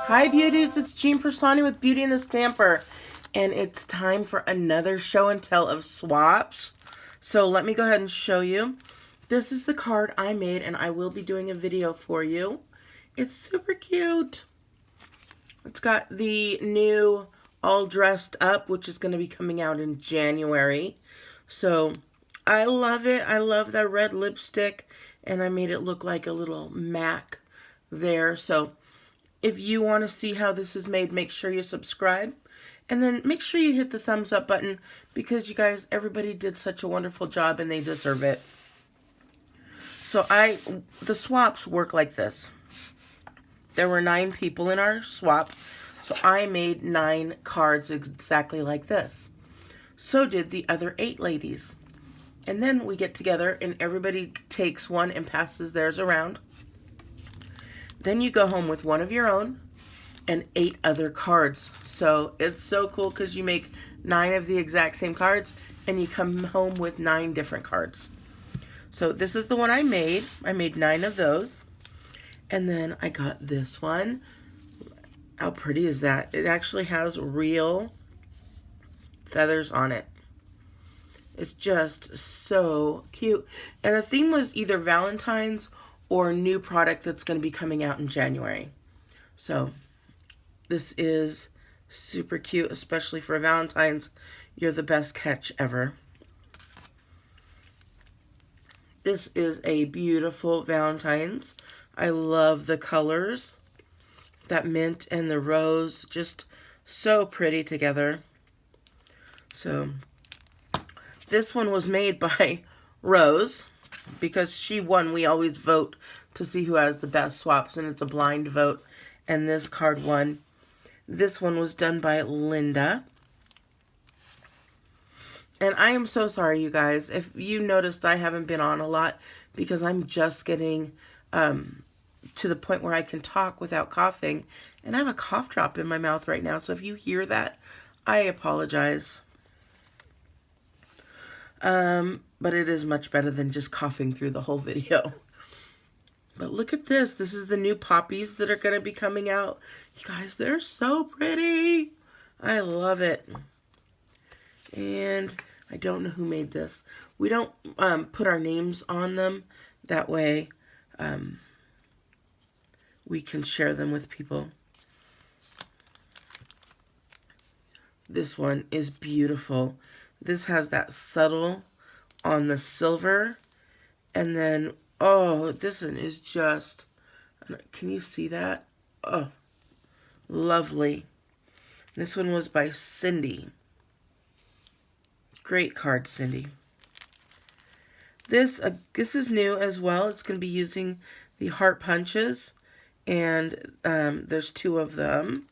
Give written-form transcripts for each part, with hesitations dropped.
Hi beauties, it's Jean Piersanti with Beauty and the Stamper, and it's time for another show and tell of swaps. So let me go ahead and show you. This is the card I made, and I will be doing a video for you. It's super cute. It's got the new All Dressed Up, which is going to be coming out in January. So I love it. I love that red lipstick, and I made it look like a little MAC there. So if you want to see how this is made, make sure you subscribe. And then make sure you hit the thumbs up button because you guys, everybody did such a wonderful job and they deserve it. So the swaps work like this. There were 9 people in our swap. So I made 9 cards exactly like this. So did the other 8 ladies. And then we get together and everybody takes one and passes theirs around. Then you go home with one of your own and 8 other cards. So it's so cool because you make 9 of the exact same cards and you come home with 9 different cards. So this is the one I made. I made 9 of those. And then I got this one. How pretty is that? It actually has real feathers on it. It's just so cute. And the theme was either Valentine's or new product that's going to be coming out in January. So this is super cute, especially for Valentine's. You're the best catch ever. This is a beautiful Valentine's. I love the colors. That mint and the rose, just so pretty together. So this one was made by Rose. Because she won, we always vote to see who has the best swaps, and it's a blind vote, and this card won. This one was done by Linda. And I am so sorry, you guys. If you noticed, I haven't been on a lot because I'm just getting to the point where I can talk without coughing, and I have a cough drop in my mouth right now, so if you hear that, I apologize. But it is much better than just coughing through the whole video. But look at this. This is the new poppies that are going to be coming out. You guys, they're so pretty. I love it. And I don't know who made this. We don't put our names on them. That way we can share them with people. This one is beautiful. This has that subtle on the silver. And then, oh, this one is just, can you see that? Oh, lovely. This one was by Cindy. Great card, Cindy. This is new as well. It's going to be using the heart punches. And there's 2 of them.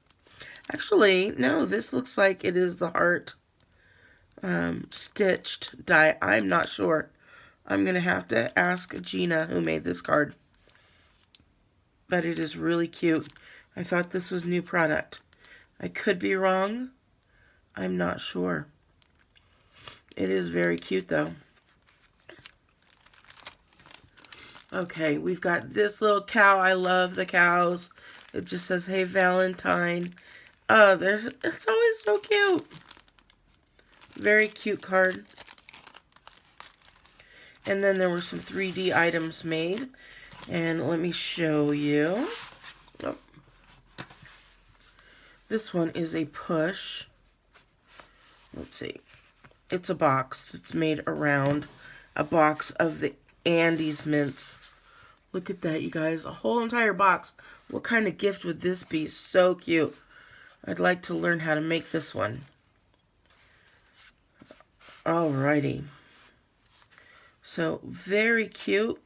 Actually, no, this looks like it is the heart stitched die. I'm not sure. I'm going to have to ask Gina who made this card. But it is really cute. I thought this was new product. I could be wrong. I'm not sure. It is very cute though. Okay, we've got this little cow. I love the cows. It just says, "Hey Valentine." Oh, it's always so cute. Very cute card. And then there were some 3D items made. And let me show you. Oh. This one is a push. Let's see. It's a box that's made around a box of the Andes mints. Look at that, you guys. A whole entire box. What kind of gift would this be? So cute. I'd like to learn how to make this one. Alrighty. So, very cute.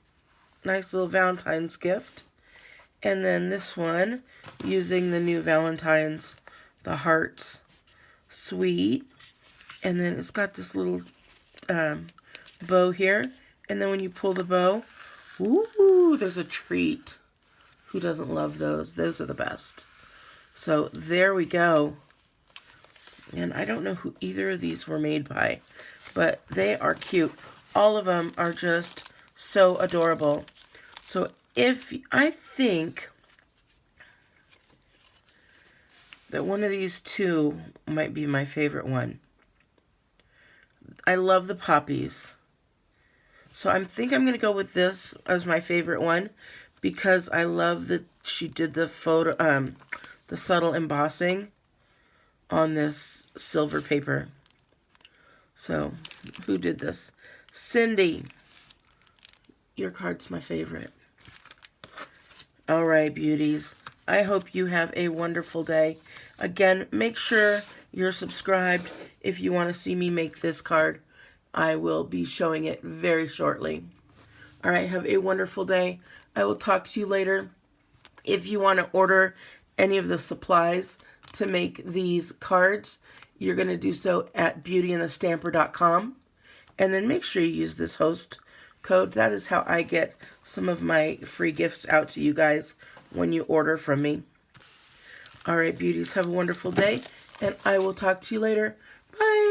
Nice little Valentine's gift. And then this one, using the new Valentine's, the hearts. Sweet. And then it's got this little bow here. And then when you pull the bow, ooh, there's a treat. Who doesn't love those? Those are the best. So, there we go. And I don't know who either of these were made by, but they are cute. All of them are just so adorable. So I think that one of these two might be my favorite one. I love the poppies. So I think I'm going to go with this as my favorite one because I love that she did the photo, the subtle embossing on this silver paper. So, who did this? Cindy. Your card's my favorite. All right, beauties. I hope you have a wonderful day. Again, make sure you're subscribed if you want to see me make this card. I will be showing it very shortly. All right, have a wonderful day. I will talk to you later. If you want to order any of the supplies to make these cards, you're going to do so at beautyandthestamper.com. And then make sure you use this host code. That is how I get some of my free gifts out to you guys when you order from me. All right, beauties, have a wonderful day, and I will talk to you later. Bye.